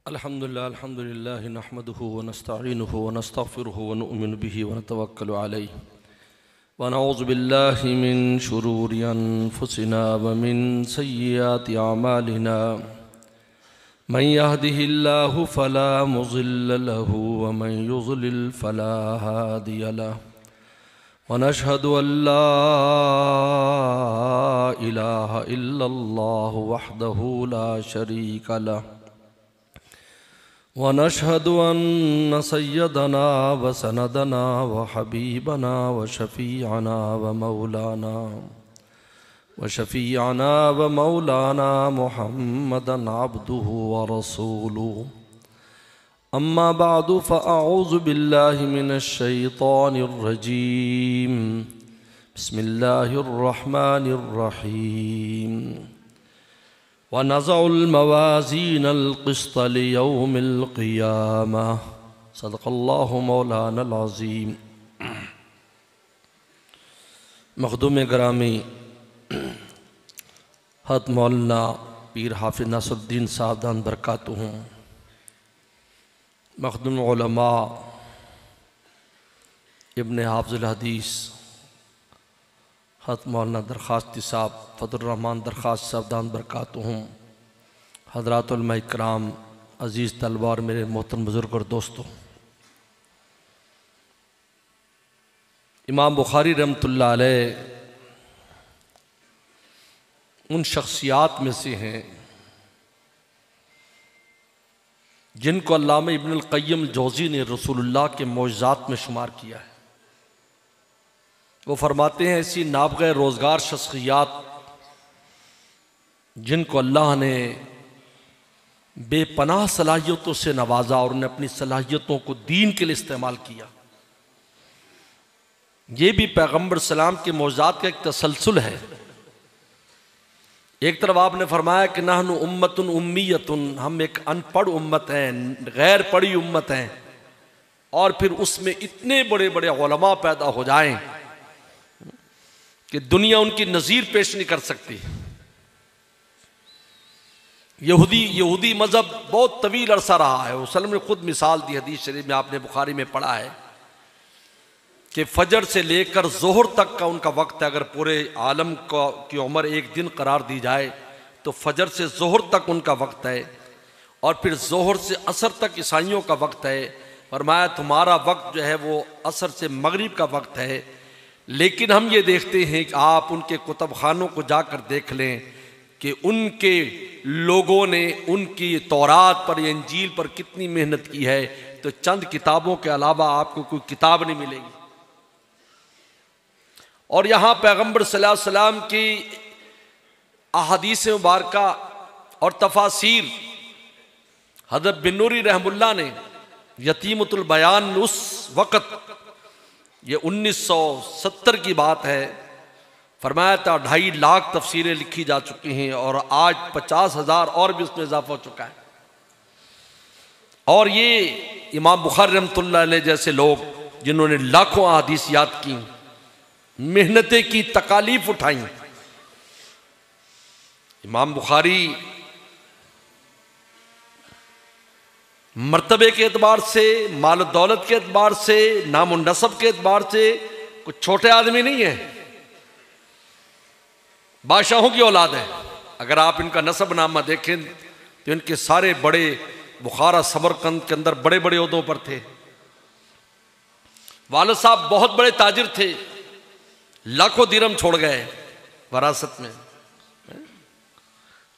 अल्हम्दुलिल्लाह नहमदुहु व नस्तईनुहु व नस्तगफिरुहु व नु'मिनु बिही व नतवक्कलु अलैहि व नऊज़ु बिल्लाहि मिन शुरूरि अनफुसिना व मिन सय्यिआति अमालिना मन यहदिहिल्लाहु फला मुज़िल्ल लहु व मन युज़लिल फला हादिय लहु व नशहदु अल्ला इलाहा इल्लल्लाहु वहदहु ला शरीका लहु व नशहदु अन्न सय्यदना व सनदना व हबीबना व शफ़ीअना व मौलाना मुहम्मदन अब्दुहु व रसूलुहु अम्मा बअदु फ़अऊज़ु बिल्लाहि मिनश शैतानिर रजीम बिस्मिल्लाहिर रहमानिर रहीम व नज़उल मवाज़ीनल क़िस्त लियौमिल क़ियामह सदक़ल्लाहु मौलानल अज़ीम। मख़दूम ग्रामी हज़रत मौलाना पीर हाफ़िज़ नसरुद्दीन साहब दान बरकातुहू, मख़दूम उलमा इब्ने हाफ़िज़ुल हदीस हज़रत मौलाना दरख़्वास्ती साहब फ़ज़लुर्रहमान दरख़्वास्ती साहब दान बरकातुहू, हज़रात उलमा इकराम, अज़ीज़ तलबा और मेरे मोहतरम बुज़ुर्ग और दोस्तों, इमाम बुखारी रहमतुल्लाह अलैह उन शख्सियात में से हैं जिनको अल्लामा इब्नुल क़य्यिम जौज़ी ने रसूलुल्लाह के मौजज़ात में शुमार किया है। वो फरमाते हैं ऐसी नाबग़े रोज़गार शख्सियात जिनको अल्लाह ने बेपनाह सलाहियतों से नवाजा और उन्हें अपनी सलाहियतों को दीन के लिए इस्तेमाल किया। ये भी पैगम्बर सलाम के मौजज़ात का एक तसलसल है। एक तरफ आपने फरमाया कि नहनु उम्मतुन उम्मियतुन, हम एक अनपढ़ उम्मत हैं, गैर पढ़ी उम्मत हैं, और फिर उसमें इतने बड़े बड़े उलमा पैदा हो जाएं कि दुनिया उनकी नज़ीर पेश नहीं कर सकती। यहूदी मज़हब बहुत तवील अरसा रहा है। वसल्लम ने खुद मिसाल दी, हदीस शरीफ में आपने बुखारी में पढ़ा है कि फजर से लेकर ज़ोहर तक का उनका वक्त है। अगर पूरे आलम की उम्र एक दिन करार दी जाए तो फजर से ज़ोहर तक उनका वक्त है, और फिर ज़ोहर से असर तक ईसाइयों का वक्त है। फरमाया तुम्हारा वक्त जो है वो असर से मगरिब का वक्त है। लेकिन हम ये देखते हैं कि आप उनके कुतुब खानों को जाकर देख लें कि उनके लोगों ने उनकी तौरात पर, इंजील पर कितनी मेहनत की है, तो चंद किताबों के अलावा आपको कोई किताब नहीं मिलेगी। और यहाँ पैगम्बर सल्लल्लाहु अलैहि वसल्लम की अहादीस मुबारका और तफासीर हज़रत बिन्नूरी रहमुल्लाह ने यतीमतुल बयान उस वक़्त, ये 1970 की बात है, फरमाया था 2.5 लाख तफसीरें लिखी जा चुकी हैं और आज 50,000 और भी उसमें इजाफा हो चुका है। और ये इमाम बुखारी रहमतुल्लाह अलैह जैसे लोग जिन्होंने लाखों अहादीस याद की, मेहनतें की, तकालीफ उठाई। इमाम बुखारी मर्तबे के एतबार से, माल दौलत के एतबार से, नाम और नसब के एतबार से कुछ छोटे आदमी नहीं है, बादशाहों की औलाद है। अगर आप इनका नसब नामा देखें तो इनके सारे बड़े बुखारा समरकंद के अंदर बड़े बड़े ओहदों पर थे। वालिद साहब बहुत बड़े ताजिर थे, लाखों दिरहम छोड़ गए वरासत में,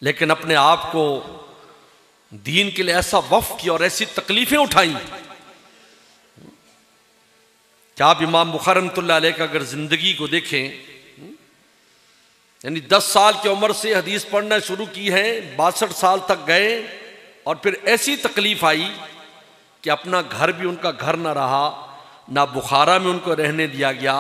लेकिन अपने आप को दीन के लिए ऐसा वफ़ किया और ऐसी तकलीफें उठाई कि आप इमाम बुखारी रहमतुल्लाह अलैह का अगर जिंदगी को देखें, यानी 10 साल की उम्र से हदीस पढ़ना शुरू की है, 62 साल तक गए, और फिर ऐसी तकलीफ आई कि अपना घर भी उनका घर ना रहा, ना बुखारा में उनको रहने दिया गया,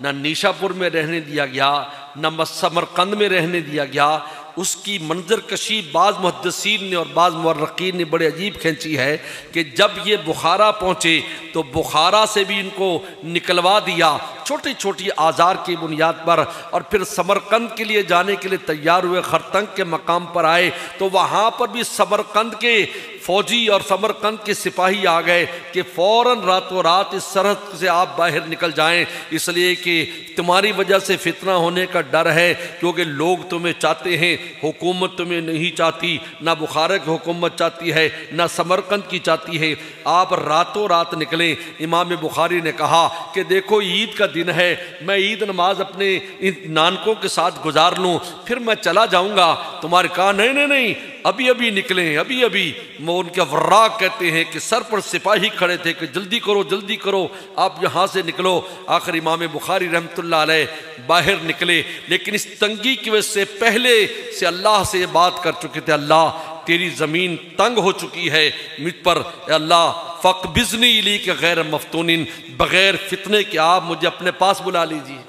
ना नीशापुर में रहने दिया गया, ना समरकंद में रहने दिया गया। उसकी मंजर कशी बाज़ मुहद्दिसीन ने और बाज़ मुअर्रिखीन ने बड़े अजीब खींची है कि जब ये बुखारा पहुँचे तो बुखारा से भी इनको निकलवा दिया छोटी छोटी आज़ार की बुनियाद पर, और फिर समरकंद के लिए जाने के लिए तैयार हुए। खरतंग के मकाम पर आए तो वहाँ पर भी समरकंद के फौजी और समरकंद के सिपाही आ गए कि फ़ौरन रातों रात इस सरहद से आप बाहर निकल जाएं, इसलिए कि तुम्हारी वजह से फितना होने का डर है, क्योंकि लोग तुम्हें चाहते हैं, हुकूमत तुम्हें नहीं चाहती, ना बुखारा की हुकूमत चाहती है, ना समरकंद की चाहती है। आप रातों रात निकलें। इमाम बुखारी ने कहा कि देखो ईद का दिन है, मैं ईद नमाज अपने इन नानकों के साथ गुजार लूँ, फिर मैं चला जाऊँगा। तुम्हारे कहा नहीं नहीं नहीं, अभी अभी निकलें, अभी अभी। वो उनके वर्राक कहते हैं कि सर पर सिपाही खड़े थे कि जल्दी करो आप यहाँ से निकलो। आखिर इमाम बुखारी रहमतुल्लाह अलैह बाहर निकले, लेकिन इस तंगी की वजह से पहले से अल्लाह से ये बात कर चुके थे, अल्लाह तेरी ज़मीन तंग हो चुकी है मुझ पर, अल्लाह फ़क़बिज़नी इलैक गैर मफ़तूनिन, बग़ैर फितने के आप मुझे अपने पास बुला लीजिए।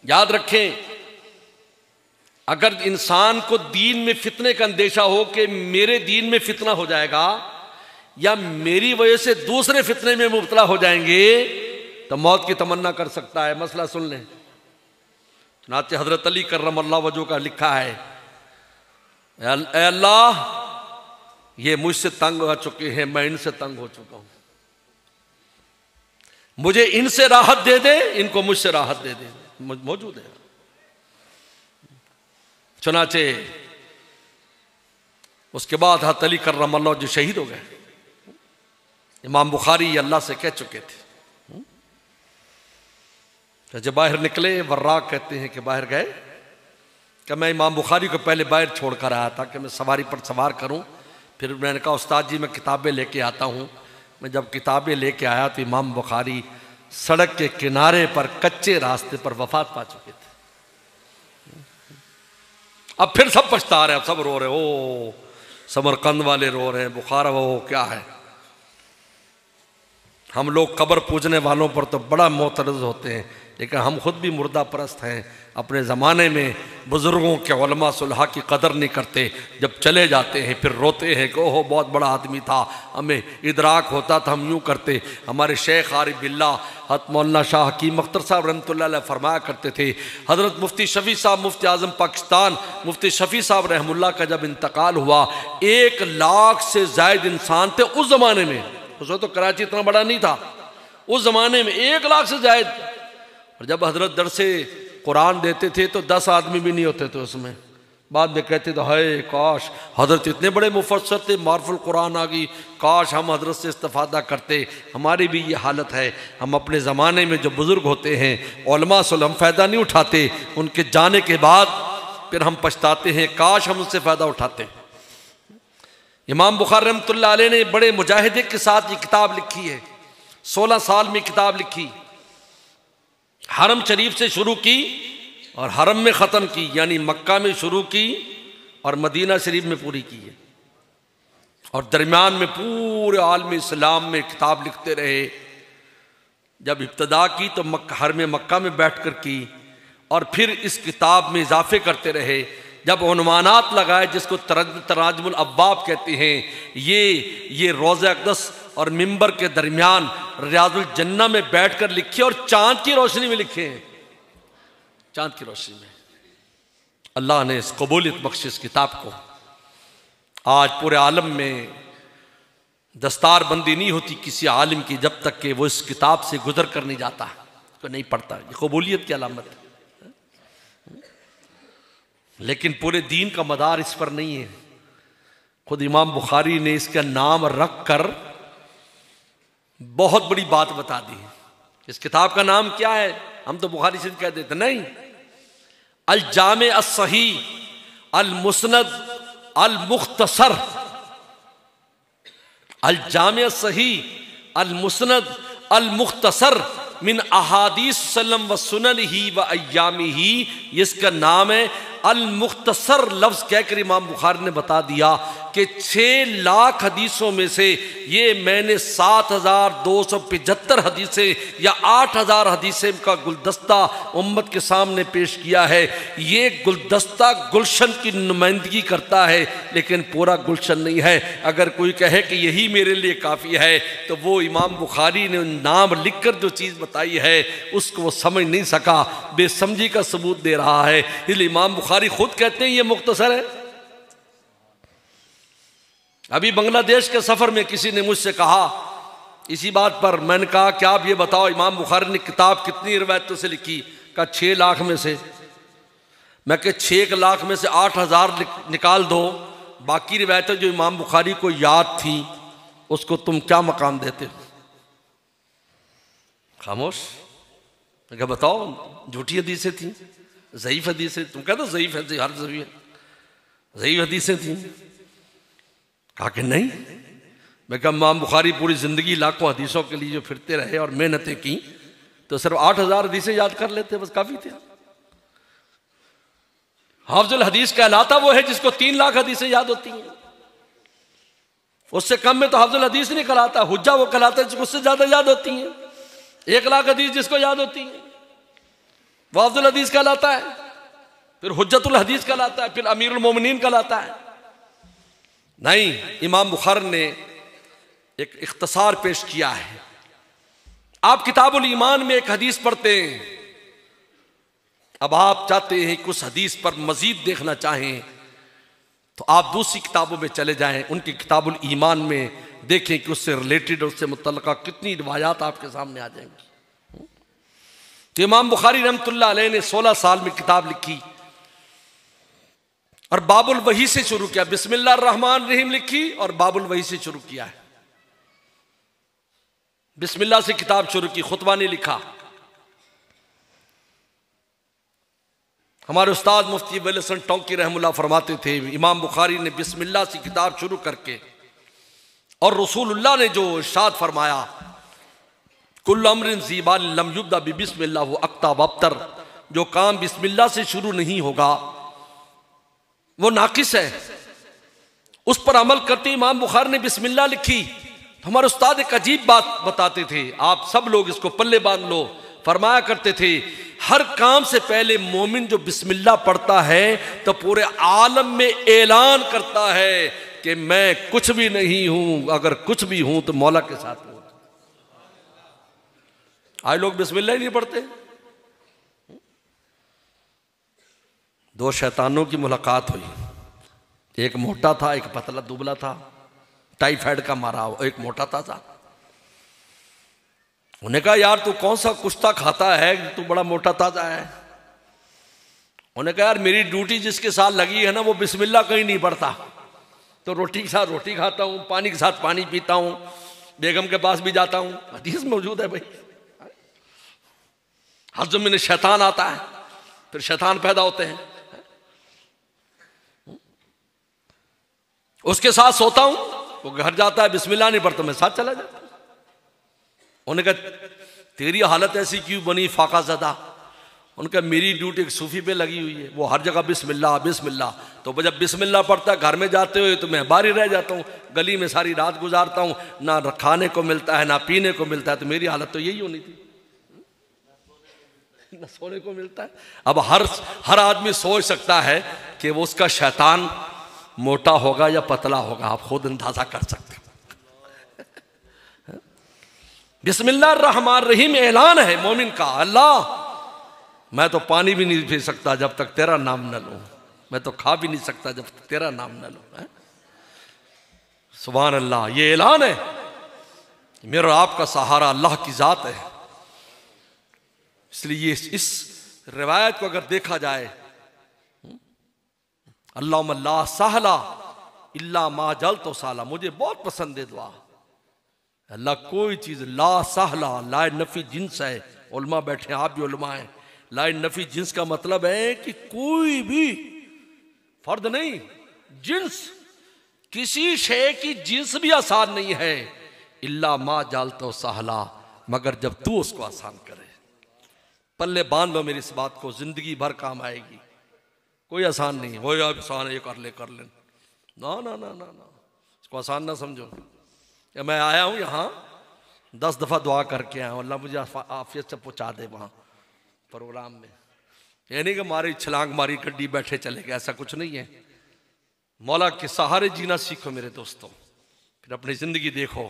याद रखें, अगर इंसान को दीन में फितने का अंदेशा हो कि मेरे दीन में फितना हो जाएगा या मेरी वजह से दूसरे फितने में मुब्तला हो जाएंगे, तो मौत की तमन्ना कर सकता है। मसला सुन लें, चुनांचे हजरत अली कर्रमल्लाह वजह का लिखा है, ऐ अल्लाह ये मुझसे तंग हो चुके हैं, मैं इनसे तंग हो चुका हूं, मुझे इनसे राहत दे दे, इनको मुझसे राहत दे दे। मौजूद है। चुनांचे उसके बाद हज़रत अली कर्रमल्लाह जो शहीद हो गए, इमाम बुखारी अल्लाह से कह चुके थे। तो जब बाहर निकले, वर्राक कहते हैं कि बाहर गए कि मैं इमाम बुखारी को पहले बाहर छोड़ कर आया था कि मैं सवारी पर सवार करूं। फिर मैंने कहा उस्ताद जी मैं किताबें लेके आता हूं। मैं जब किताबें लेके आया तो इमाम बुखारी सड़क के किनारे पर कच्चे रास्ते पर वफात पा चुके थे। अब फिर सब पछता रहे, अब सब रो रहे, ओ समरकंद वाले रो रहे हैं, बुखारा वो क्या है। हम लोग कब्र पूजने वालों पर तो बड़ा मोतरज़ होते हैं, लेकिन हम खुद भी मुर्दा परस्त हैं। अपने ज़माने में बुज़ुर्गों के उलमा सुलहा की कदर नहीं करते, जब चले जाते हैं फिर रोते हैं कि ओहो बहुत बड़ा आदमी था, हमें इदराक होता था, हम यूँ करते। हमारे शेख आरिफ बिल्लाह हज़रत मौलाना शाह हकीम अख्तर साहब रहमतुल्लाह अलैह फरमाया करते थे, हज़रत मुफ्ती शफ़ी साहब मुफ्ती आज़म पाकिस्तान मुफ्ती शफ़ी साहब रहमुल्लाह का जब इंतकाल हुआ, 1 लाख से ज़ायद इंसान थे उस ज़माने में। उस वक्त तो कराची इतना बड़ा नहीं था, उस ज़माने में 1 लाख से ज़ायद। और जब हज़रत दरसे कुरान देते थे तो 10 आदमी भी नहीं होते थे उसमें। बाद में कहते थे हाय काश हज़रत इतने बड़े मुफस्सर थे, मारफुल कुरान आ गई, काश हम हज़रत से इस्तिफ़ादा करते। हमारी भी ये हालत है, हम अपने ज़माने में जो बुज़ुर्ग होते हैं उलमा से हम फ़ायदा नहीं उठाते, उनके जाने के बाद फिर हम पछताते हैं, काश हम उनसे फ़ायदा उठाते। इमाम बुखारी रहमतुल्लाह अलैह ने बड़े मुजाहिदे के साथ ये किताब लिखी है, 16 साल में किताब लिखी, हरम शरीफ से शुरू की और हरम में ख़त्म की, यानी मक्का में शुरू की और मदीना शरीफ में पूरी की है। और दरमियान में पूरे आलम इस्लाम में किताब लिखते रहे। जब इब्तदा की तो हरम मक्का में बैठ कर की, और फिर इस किताब में इजाफे करते रहे। जब उन्वानात लगाए जिसको तराजुमुल अब्वाब कहते हैं, ये रोज़ा अक़दस और मिंबर के दरमियान रियाजुल जन्ना में बैठकर लिखे और चांद की रोशनी में लिखे हैं। चांद की रोशनी में अल्लाह ने इस कबूलियत बख्शी इस किताब को। आज पूरे आलम में दस्तार बंदी नहीं होती किसी आलिम की जब तक कि वो इस किताब से गुजर कर नहीं जाता, तो नहीं पढ़ता। ये कबूलियत की अलामत है। लेकिन पूरे दीन का मदार इस पर नहीं है। खुद इमाम बुखारी ने इसका नाम रख कर बहुत बड़ी बात बता दी। इस किताब का नाम क्या है? हम तो बुखारी से कह देते, नहीं, अल जामे अस सही अल मुस्नद अल मुख्तसर। अल जामे अस सही अल मुस्नद अल मुख्तसर मिन अहादीस सल्लम व सुनन ही व अय्यामी ही। इसका नाम है अल मुख्तसर लफ्ज़ कहकर इमाम बुखारी ने बता दिया कि 6 लाख हदीसों में से ये मैंने 7,275 हदीसें या 8,000 हदीसें का गुलदस्ता उम्मत के सामने पेश किया है। ये गुलदस्ता गुलशन की नुमाइंदगी करता है, लेकिन पूरा गुलशन नहीं है। अगर कोई कहे कि यही मेरे लिए काफ़ी है तो वो इमाम बुखारी ने नाम लिखकर जो चीज़ बताई है उसको वो समझ नहीं सका, बेसमझी का सबूत दे रहा है। इसलिए इमाम बुखारी खुद कहते हैं ये मुख्तसर है। अभी बांग्लादेश के सफ़र में किसी ने मुझसे कहा इसी बात पर, मैंने कहा क्या आप ये बताओ इमाम बुखारी ने किताब कितनी रिवायतों से लिखी? कहा 6 लाख में से। मैं कहा 6 लाख में से 8,000 निकाल दो, बाकी रिवायतें जो इमाम बुखारी को याद थी उसको तुम क्या मकाम देते हो? खामोश। मैं कहा बताओ, झूठी हदीसें थी, ज़ईफ़ हदीसें। तुम कहते ज़ईफ़ है, हर ज़ईफ़ हदीसें थी। कहा कि नहीं। मैं कहा इमाम बुखारी पूरी ज़िंदगी लाखों हदीसों के लिए जो फिरते रहे और मेहनतें की तो सिर्फ 8,000 हदीसें याद कर लेते, बस काफ़ी थे। हाफ़िज़ुल हदीस कहलाता वो है जिसको 3 लाख हदीसें याद होती हैं। उससे कम में तो हाफ़िज़ुल हदीस नहीं कहलाता। हुज्जा वो कहलाता है जिसको उससे ज़्यादा याद होती हैं। 1 लाख हदीस जिसको याद होती है वो हाफ़िज़ुल हदीस कहलाता है, फिर हुज्जतुल हदीस कहलाता है, फिर अमीरुल मोमिनीन कहलाता है। नहीं, इमाम बुखारी ने एक इख्तिसार पेश किया है। आप किताबुल ईमान में एक हदीस पढ़ते हैं, अब आप चाहते हैं कि उस हदीस पर मजीद देखना चाहें तो आप दूसरी किताबों में चले जाएं, उनकी किताबुल ईमान में देखें कि उससे रिलेटेड, उससे मुतल्लका कितनी रिवायात आपके सामने आ जाएंगी। तो इमाम बुखारी रहमतुल्लाह अलैह ने 16 साल में किताब लिखी और बाबुल वही से शुरू किया। बिस्मिल्लाह रहमान रहीम लिखी और बाबुल वही से शुरू किया है। बिस्मिल्लाह से किताब शुरू की, खुतबा नहीं लिखा। हमारे उस्ताद मुफ्ती वली हसन टोंकी रहमुल्लाह फरमाते थे इमाम बुखारी ने बिस्मिल्लाह से किताब शुरू करके और रसूलुल्लाह ने जो इरशाद फरमाया कुल्लु अम्रिन ज़ीबाल लम युब्दा बिस्मिल्लाह वो अक्ता वब्तर, जो काम बिस्मिल्लाह से शुरू नहीं होगा वो नाकिस है। उस पर अमल करते इमाम बुखारी ने बिस्मिल्लाह लिखी। तो हमारे उस्ताद एक अजीब बात बताते थे, आप सब लोग इसको पल्ले बांध लो। फरमाया करते थे हर काम से पहले मोमिन जो बिस्मिल्लाह पढ़ता है तो पूरे आलम में ऐलान करता है कि मैं कुछ भी नहीं हूं, अगर कुछ भी हूं तो मौला के साथ हूं। आज लोग बिस्मिल्लाह ही नहीं पढ़ते। 2 शैतानों की मुलाकात हुई, एक मोटा था एक पतला दुबला था, टाइफाइड का मारा हुआ, एक मोटा था। उन्हें कहा यार तू कौन सा कुश्ता खाता है, तू बड़ा मोटा ताजा है। उन्हें कहा यार मेरी ड्यूटी जिसके साथ लगी है ना वो बिस्मिल्लाह कहीं नहीं पढ़ता, तो रोटी के साथ रोटी खाता हूँ, पानी के साथ पानी पीता हूँ, बेगम के पास भी जाता हूँ। हदीस मौजूद है भाई। हज़्म में शैतान आता है, फिर शैतान पैदा होते हैं। उसके साथ सोता हूं, वो घर जाता है बिस्मिल्लाह नहीं पढ़ता, मैं साथ चला जाता हूं। उन्होंने कहा तेरी हालत ऐसी क्यों बनी फाका ज़दा? उनका मेरी ड्यूटी एक सूफी पे लगी हुई है, वो हर जगह बिस्मिल्लाह बिस्मिल्लाह। तो जब बिस्मिल्लाह पढ़ता है घर में जाते हुए तो मैं बाहर ही रह जाता हूँ, गली में सारी रात गुजारता हूँ, ना खाने को मिलता है ना पीने को मिलता है। तो मेरी हालत तो यही होनी थी, ना सोने को मिलता है। अब हर आदमी सोच सकता है कि वो उसका शैतान मोटा होगा या पतला होगा, आप खुद अंदाजा कर सकते हो। बिस्मिल्लाह रहमान रहीम ऐलान है मोमिन का, अल्लाह मैं तो पानी भी नहीं पी सकता जब तक तेरा नाम न लूं, मैं तो खा भी नहीं सकता जब तक तेरा नाम न लूं। सुभान अल्लाह, ये ऐलान है मेरा आपका सहारा अल्लाह की जात है। इसलिए इस रिवायत को अगर देखा जाए, अल्लाहुम्मा ला सहला इल्ला मा जअलतहु सहला, मुझे बहुत पसंद है दुआ। अल्लाह कोई चीज ला सहला, ला नफी जिन्स है, उलमा बैठे आप भी उलमा हैं। ला नफी जिन्स का मतलब है कि कोई भी फर्द नहीं, जिन्स किसी शय की जिन्स भी आसान नहीं है। इल्ला मा जअलतहु सहला, मगर जब तू उसको आसान करे। पल्ले बांध लो मेरी इस बात को, जिंदगी भर काम आएगी। कोई आसान नहीं हो, यार आसान है, ये कर ले ना ना ना ना ना, इसको आसान ना समझो। या मैं आया हूँ यहाँ 10 दफ़ा दुआ करके आया हूँ, अल्लाह मुझे आफियत से पहुँचा दे वहाँ प्रोग्राम में। ये नहीं कि मारी छलांग मारी गड्डी बैठे चले गए, ऐसा कुछ नहीं है। मौला के सहारे जीना सीखो मेरे दोस्तों, फिर अपनी ज़िंदगी देखो,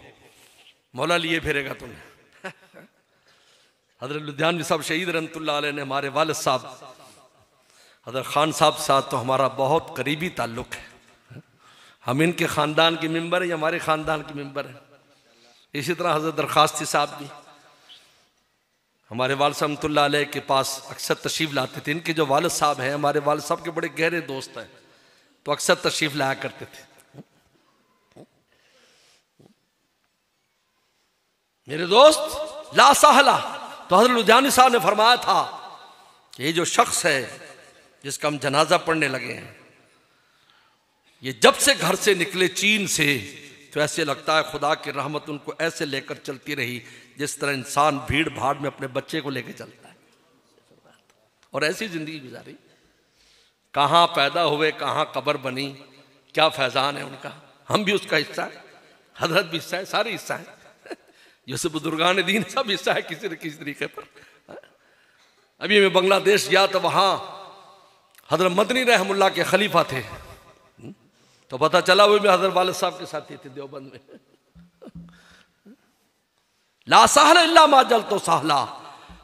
मौला लिए फिरेगा तुम्हें। हज़रत लुधियानवी साहब शहीद रहमतुल्लाह अलैह ने हमारे वालिद साहब हज़रत खान साहब साथ तो हमारा बहुत करीबी ताल्लुक़ है। हम इनके ख़ानदान के मेंबर हैं, हमारे ख़ानदान के मेंबर हैं। इसी तरह हज़रत दरखास्ती साहब भी हमारे वालिद साहब रहमतुल्लाह अलैह के पास अक्सर तशरीफ़ लाते थे। इनके जो वालिद साहब हैं हमारे वालिद साहब के बड़े गहरे दोस्त हैं, तो अक्सर तशरीफ़ लाया करते थे। मेरे दोस्त ला सहला, तो हज़रत लुधियानवी साहब ने फरमाया था कि ये जो शख्स है जिसका हम जनाजा पढ़ने लगे हैं, ये जब से घर से निकले चीन से, तो ऐसे लगता है खुदा की रहमत उनको ऐसे लेकर चलती रही जिस तरह इंसान भीड़ भाड़ में अपने बच्चे को लेकर चलता है, और ऐसी जिंदगी गुजारी। कहाँ पैदा हुए, कहाँ कब्र बनी, क्या फैजान है उनका। हम भी उसका हिस्सा है, हजरत भी हिस्सा है, सारे हिस्सा है, जैसे बुजुर्गान दीन सब हिस्सा है किसी न किसी तरीके पर। अभी मैं बांग्लादेश गया तो वहाँ हजरत मदनी रहमुल्लाह के खलीफा थे, तो पता चला वो भी हजरत वालिद साहब के साथ ही थे देवबंद में। ला सहला इल्ला मा जल तो सहला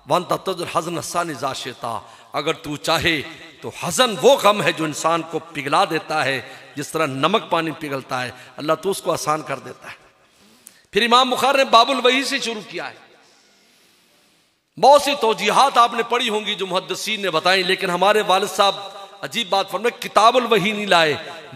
वन तजुर हज़न हसानी जाशिता, अगर तू चाहे तो हज़न वो गम है जो इंसान को पिघला देता है, जिस तरह नमक पानी पिघलता है, अल्लाह तो उसको आसान कर देता है। फिर इमाम बुखारी ने बाबुल वही से शुरू किया है। बहुत सी तौजीहात आपने पढ़ी होंगी जो मुहद्दिसीन ने बताई, लेकिन हमारे वालिद साहब अजीब बात फरमाए, किताबुल वही नहीं लाए,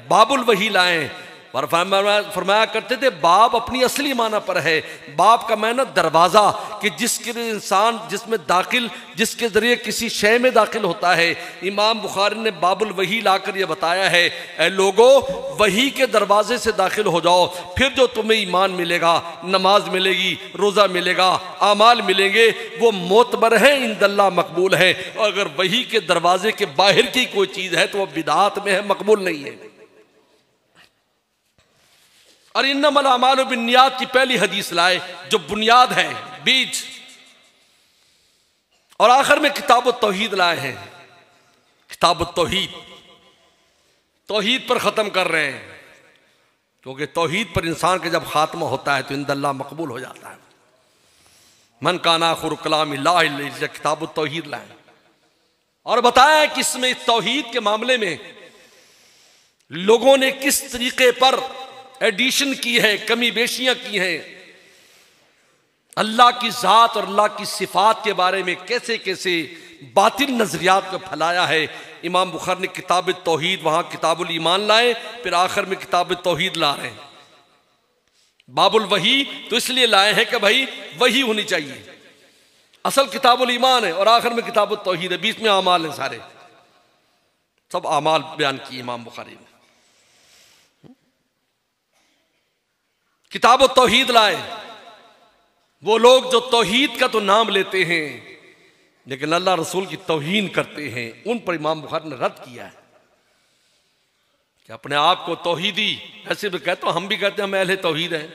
बाबुल वही लाए। और फरमाया करते थे बाब अपनी असली माना पर है, बाब का माना दरवाज़ा, कि जिसके इंसान जिसमें दाखिल, जिसके ज़रिए किसी शय में दाखिल होता है। इमाम बुखारी ने बाबुल वही लाकर यह बताया है, ऐ लोगो वही के दरवाजे से दाखिल हो जाओ, फिर जो तुम्हें ईमान मिलेगा, नमाज मिलेगी, रोज़ा मिलेगा, आमाल मिलेंगे, वो मोतबर है, इंदल्लाह मकबूल है। और अगर वही के दरवाजे के बाहर की कोई चीज़ है तो वह बिदात में है, मकबूल नहीं है। और इन्नमल अमालु बिन्नियात की पहली हदीस लाए जो बुनियाद है, बीज। और आखिर में किताब तौहीद लाए हैं, किताब तौहीद, तौहीद पर ख़त्म कर रहे हैं, क्योंकि तौहीद पर इंसान का जब खात्मा होता है तो इंदल्लाह मकबूल हो जाता है। मन काना आखिरु कलाम ला इलाहा इल्लल्लाह, किताब तौहीद लाए। और बताया है कि इसमें तौहीद के मामले में लोगों ने किस तरीके पर एडिशन की है, कमी बेशियां की हैं, अल्लाह की ज़ात और अल्लाह की सिफात के बारे में कैसे कैसे बातिल नजरियात को फैलाया है। इमाम बुखारी ने किताब तौहीद, वहां किताबुल ईमान लाए, फिर आखिर में किताब तौहीद ला रहे हैं। बाबुल वही तो इसलिए लाए हैं कि भाई वही होनी चाहिए, असल किताबुल ईमान है और आखिर में किताब तौहीद है, बीच में आमाल है, सारे सब आमाल बयान किए इमाम बुखारी ने। किताब तौहीद लाए वो लोग जो तौहीद का तो नाम लेते हैं लेकिन अल्लाह रसूल की तौहीन करते हैं, उन पर इमाम बुखारी ने रद्द किया है कि अपने आप को तौहीदी, ऐसे भी कहते हैं, हम भी कहते हैं हम अहले तौहीद हैं,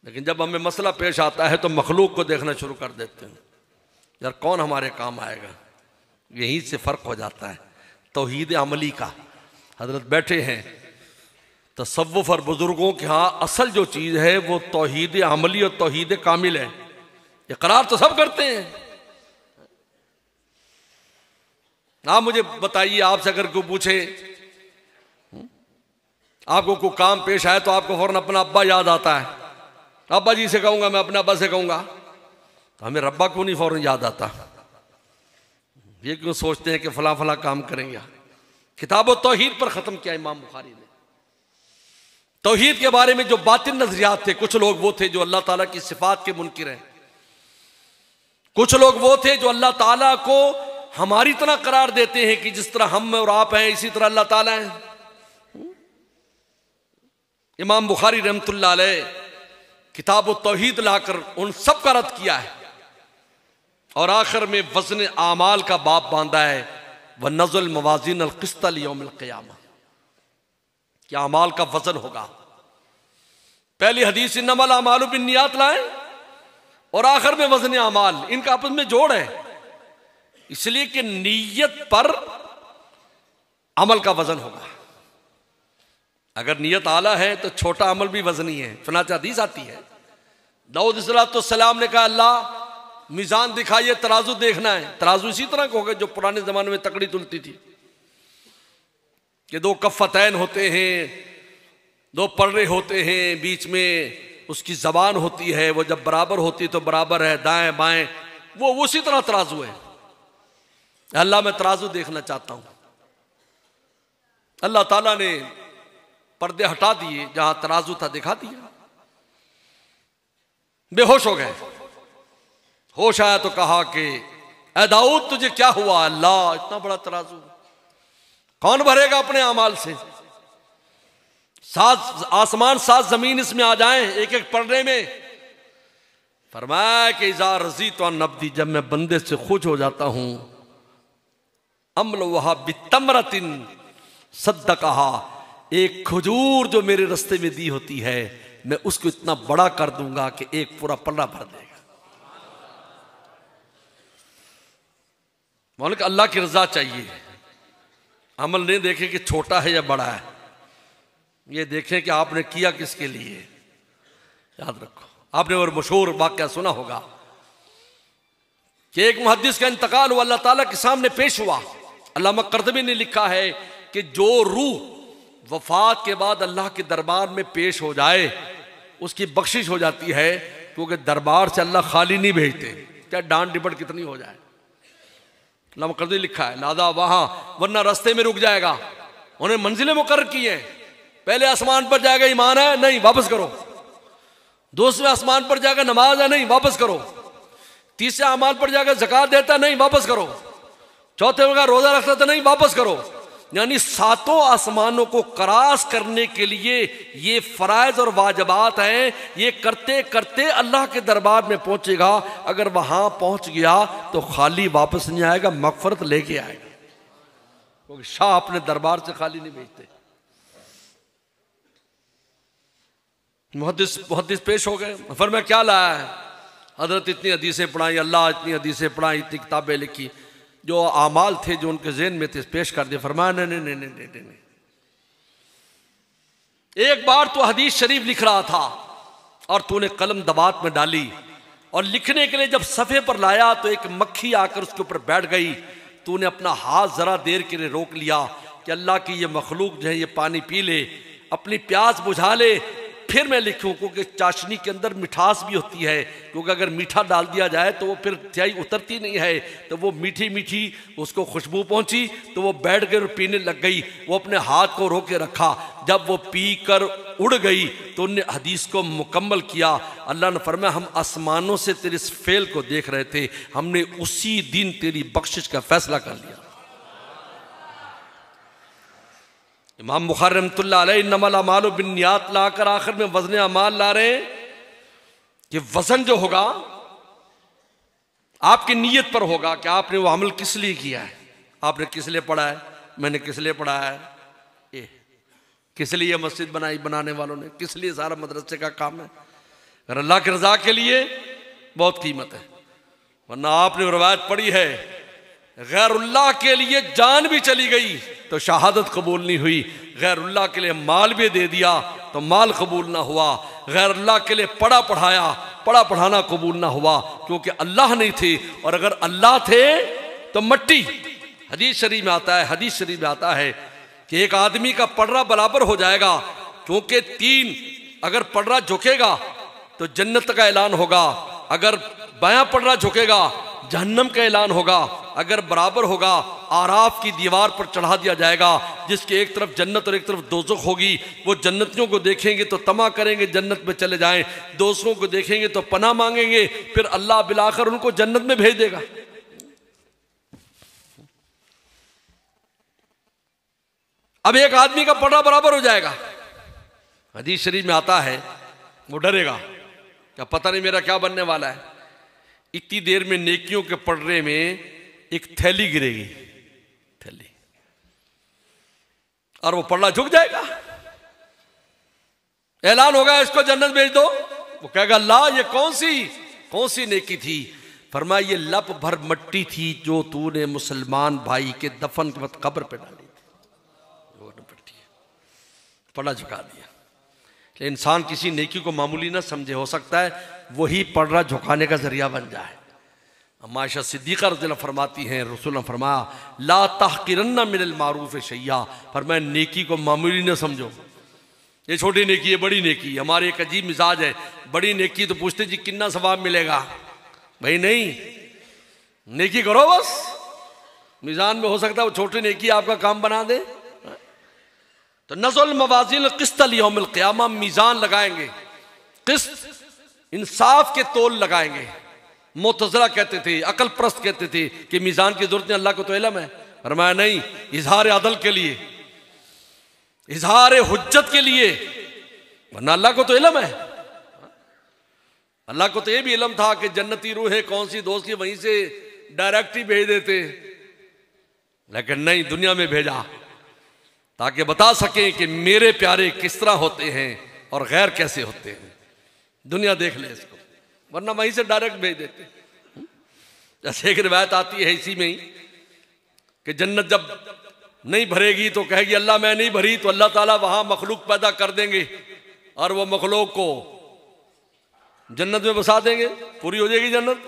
लेकिन जब हमें मसला पेश आता है तो मखलूक को देखना शुरू कर देते हैं, यार कौन हमारे काम आएगा। यहीं से फ़र्क हो जाता है तौहीद अमली का। हजरत बैठे हैं, तसव्वुफ और बुजुर्गों के यहाँ असल जो चीज़ है वो तौहीद अमली और तौहीद कामिल है। इकरार तो सब करते हैं। आप मुझे बताइए, आपसे अगर कोई पूछे, आपको कोई काम पेश आए तो आपको फौरन अपना अब्बा याद आता है, अब्बा जी से कहूँगा, मैं अपने अब्बा से कहूँगा, तो हमें रब्बा क्यों नहीं फौरन याद आता? ये क्यों सोचते हैं कि फला फला काम करेंगे? किताब तौहीद पर ख़त्म किया इमाम बुखारी ने। तौहीद के बारे में जो बातिल नजरियात थे, कुछ लोग वो थे जो अल्लाह ताला की सिफात के मुनकिर हैं, कुछ लोग वो थे जो अल्लाह ताला को हमारी तरह करार देते हैं कि जिस तरह हम और आप हैं इसी तरह अल्लाह ताला है। इमाम बुखारी रहमतुल्लाह अलैह किताब तौहीद लाकर उन सब का रद्द किया है और आखिर में वज़न आमाल का बाब बांधा है। व नज़ुल मवाज़ीन अल क़िस्त लियौमिल क़ियामा, कि अमाल का वजन होगा। पहली हदीस इन्नमल अमालु बिन्नियात लाए और आखिर में वजन अमाल, इनका आपस में जोड़ है, इसलिए कि नीयत पर अमल का वजन होगा। अगर नीयत आला है तो छोटा अमल भी वजनी है। चुनांचे हदीस आती है, दाऊद अलैहिस्सलाम ने कहा अल्लाह मीज़ान दिखाइए, तराजू देखना है। तराजू इसी तरह का होगा जो पुराने जमाने में तकड़ी तुलती थी, कि दो कफ़तैन होते हैं, दो पर्रे होते हैं, बीच में उसकी जबान होती है, वो जब बराबर होती तो बराबर है, दाएं बाएं, वो उसी तरह तराजू है। अल्लाह मैं तराजू देखना चाहता हूं। अल्लाह ताला ने पर्दे हटा दिए, जहां तराजू था दिखा दिया। बेहोश हो गए। होश आया तो कहा कि ऐ दाऊद तुझे क्या हुआ? अल्लाह इतना बड़ा तराजू कौन भरेगा अपने अमाल से? 7 आसमान 7 जमीन इसमें आ जाएं एक एक पर्दे में। फरमाया कि इज़ा रज़ी तो नब्दी, जब मैं बंदे से खुश हो जाता हूं, अमल वहा बितमरतिन सद्दक़हा, एक खजूर जो मेरे रास्ते में दी होती है मैं उसको इतना बड़ा कर दूंगा कि एक पूरा पल्ला भर देगा। मौला कि अल्लाह की रजा चाहिए, अमल नहीं देखे कि छोटा है या बड़ा है, ये देखें कि आपने किया किसके लिए। याद रखो, आपने और मशहूर वाक़या सुना होगा कि एक मुहद्दिस का इंतकाल हुआ, अल्लाह ताला के सामने पेश हुआ। अल्लामा कर्तबी ने लिखा है कि जो रूह वफात के बाद अल्लाह के दरबार में पेश हो जाए उसकी बख्शिश हो जाती है, क्योंकि दरबार से अल्लाह खाली नहीं भेजते, चाहे डांट डिपट कितनी हो जाए। अल्लामा कर्तबी लिखा है लादा वहां, वरना रास्ते में रुक जाएगा। उन्हें मंजिलें मुकर्रर की हैं, पहले आसमान पर जाएगा ईमान है, नहीं वापस करो। दूसरे आसमान पर जाएगा नमाज है, नहीं वापस करो। तीसरे आसमान पर जाकर ज़कात देता, नहीं वापस करो। चौथे जगह रोजा रखता था, नहीं वापस करो। यानी 7 आसमानों को क्रॉस करने के लिए ये फराइज और वाजिबात हैं। ये करते करते अल्लाह के दरबार में पहुंचेगा। अगर वहां पहुंच गया तो खाली वापस नहीं आएगा, मगफरत लेके आएगा, क्योंकि शाह अपने दरबार से खाली नहीं भेजते। मुहद्दिस पेश हो गए, फरमाया क्या लाया है? हजरत इतनी हदीसें पढ़ाई, अल्लाह इतनी हदीसें पढ़ाई, इतनी किताबें लिखी, जो आमाल थे जो उनके ज़हन में थे पेश कर दिए। फरमाया नहीं नहीं नहीं नहीं नहीं। एक बार तो हदीस शरीफ लिख रहा था और तूने कलम दबात में डाली और लिखने के लिए जब सफ़े पर लाया तो एक मक्खी आकर उसके ऊपर बैठ गई। तूने अपना हाथ ज़रा देर के लिए रोक लिया कि अल्लाह की ये मखलूक जो है ये पानी पी ले, अपनी प्यास बुझा ले, फिर मैं लिखूं। क्योंकि चाशनी के अंदर मिठास भी होती है, क्योंकि अगर मीठा डाल दिया जाए तो वो फिर स्याही उतरती नहीं है। तो वो मीठी मीठी उसको खुशबू पहुंची तो वो बैठ कर पीने लग गई। वो अपने हाथ को रोके रखा, जब वो पी कर उड़ गई तो उन्हें हदीस को मुकम्मल किया। अल्लाह ने फरमाया हम आसमानों से तेरे इस फेल को देख रहे थे, हमने उसी दिन तेरी बख्शिश का फैसला कर लिया। इमाम बुखारी रहमतुल्लाह अलैह इन्नमल अमालु बिन्नियात लाकर आखिर में वज़न अमाल ला रहे हैं कि वज़न जो होगा आपकी नीयत पर होगा कि आपने वो अमल किस लिए किया है। आपने किस लिए पढ़ा है? मैंने किस लिए पढ़ा है? ये किस लिए मस्जिद बनाई बनाने वालों ने? किस लिए सारा मदरसे का काम है? अगर अल्लाह की रज़ा के लिए बहुत कीमत है। वरना आपने रवायत पढ़ी है गैरुल्लाह के लिए जान भी चली गई तो शहादत कबूल नहीं हुई, गैरुल्लाह के लिए माल भी दे दिया तो माल कबूल ना हुआ, गैरुल्लाह के लिए पढ़ा पढ़ाया पढ़ा पढ़ाना कबूल ना हुआ, क्योंकि अल्लाह नहीं थे। और अगर अल्लाह थे तो मट्टी। हदीस शरीफ में आता है, हदीस शरीफ में आता है कि एक आदमी का पड़रा बराबर हो जाएगा, क्योंकि 3 अगर पड़रा झुकेगा तो जन्नत का ऐलान होगा, अगर बायां पड़रा झुकेगा जहन्नम का ऐलान होगा, अगर बराबर होगा आराफ की दीवार पर चढ़ा दिया जाएगा जिसके एक तरफ जन्नत और एक तरफ दोज़ख होगी। वो जन्नतियों को देखेंगे तो तमा करेंगे जन्नत में चले जाएं, दोस्तों को देखेंगे तो पनाह मांगेंगे, फिर अल्लाह बिलाकर उनको जन्नत में भेज देगा। अब एक आदमी का पड़ा बराबर हो जाएगा। हदीस शरीफ में आता है वो डरेगा, क्या पता नहीं मेरा क्या बनने वाला है। इतनी देर में नेकियों के पड़रे में एक थैली गिरेगी, थैली और वो पलड़ा झुक जाएगा। ऐलान होगा इसको जन्नत भेज दो, वो कहेगा अल्लाह ये कौन सी नेकी थी? फरमाया ये लप भर मट्टी थी जो तूने मुसलमान भाई के दफन के वक्त कब्र पे डाली थी, वो मट्टी पलड़ा झुका दिया। इंसान किसी नेकी को मामूली ना समझे, हो सकता है वही पलड़ा झुकाने का जरिया बन जाए। मायशा सिद्दीक़ा रज़ियल्लाहु फरमाती हैं रसूल ने फरमाया ला तहक़िरन्ना मिनल मारूफ़ शैया, फरमाया नेकी को मामूली ना समझो, ये छोटी नेकी है बड़ी नेकी। हमारे एक अजीब मिजाज है, बड़ी नेकी तो पूछते जी कितना सवाब मिलेगा, भाई नहीं, नेकी करो बस, मिजान में हो सकता है वो छोटी नेकी आपका काम बना दे। तो नज़ुल मवाज़िन क़िस्त लियौमिल क़ियामा, मीज़ान लगाएंगे, क़िस्त इंसाफ के तोल लगाएंगे। मुतज़िला कहते थे, अकल परस्त कहते थे कि मीज़ान की ज़रूरत नहीं, अल्लाह को तो इल्म है। फरमाया नहीं, इज़हार अदल के लिए, इज़हार हुज्जत के लिए, वरना अल्लाह को तो इल्म है। अल्लाह को तो ये भी इल्म था कि जन्नती रूह है कौन सी दोस्त की, वहीं से डायरेक्ट ही भेज देते, लेकिन नहीं, दुनिया में भेजा ताकि बता सकें कि मेरे प्यारे किस तरह होते हैं और गैर कैसे होते हैं। दुनिया देख ले इसको, वरना वहीं से डायरेक्ट भेज देते। जैसे एक रिवायत आती है इसी में ही कि जन्नत जब नहीं भरेगी तो कहेगी अल्लाह मैं नहीं भरी, तो अल्लाह ताला वहां मखलूक पैदा कर देंगे और वो मखलूक को जन्नत में बसा देंगे, पूरी हो जाएगी जन्नत।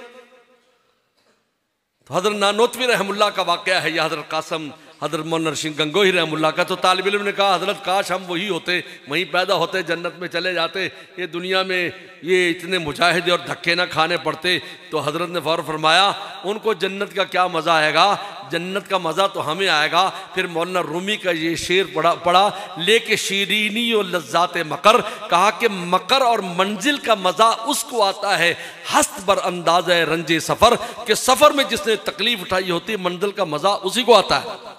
तो हजरत नानोतवी रहमुल्लाह का वाक़या है, या हजरत कासम हजरत मोहन सिंह गंगोही रहमुल्लाह का। तो तालिब इल्म ने कहा हजरत काश हम वही होते, वहीं पैदा होते, जन्नत में चले जाते, ये दुनिया में ये इतने मुजाहिदे और धक्के ना खाने पड़ते। तो हजरत ने फौरन फरमाया उनको जन्नत का क्या मज़ा आएगा, जन्नत का मज़ा तो हमें आएगा। फिर मौलाना रूमी का ये शेर पढ़ा लेके शीरीनी और लज्जात मकर, कहा कि मकर और मंजिल का मज़ा उसको आता है हस्त बर अंदाज़ रंजे सफ़र, कि सफ़र में जिसने तकलीफ उठाई होती है मंजिल का मज़ा उसी को आता है।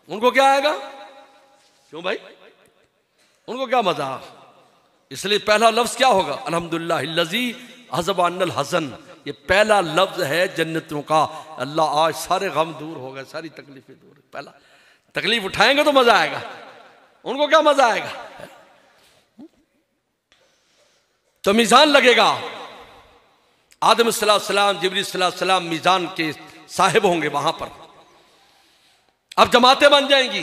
उनको क्या आएगा? क्यों भाई, उनको क्या मजा? इसलिए पहला लफ्ज क्या होगा? अल्हम्दुलिल्लाहिल्लज़ी अज़हबा अन्नल हज़न, ये पहला लफ्ज है जन्नतियों का। अल्लाह आज सारे गम दूर हो गए, सारी तकलीफें दूर। पहला तकलीफ उठाएंगे तो मजा आएगा, उनको क्या मजा आएगा? तो मीज़ान लगेगा, आदम अलैहिस्सलाम जिब्रील अलैहिस्सलाम मीज़ान के साहिब होंगे वहां पर। अब जमातें बन जाएंगी,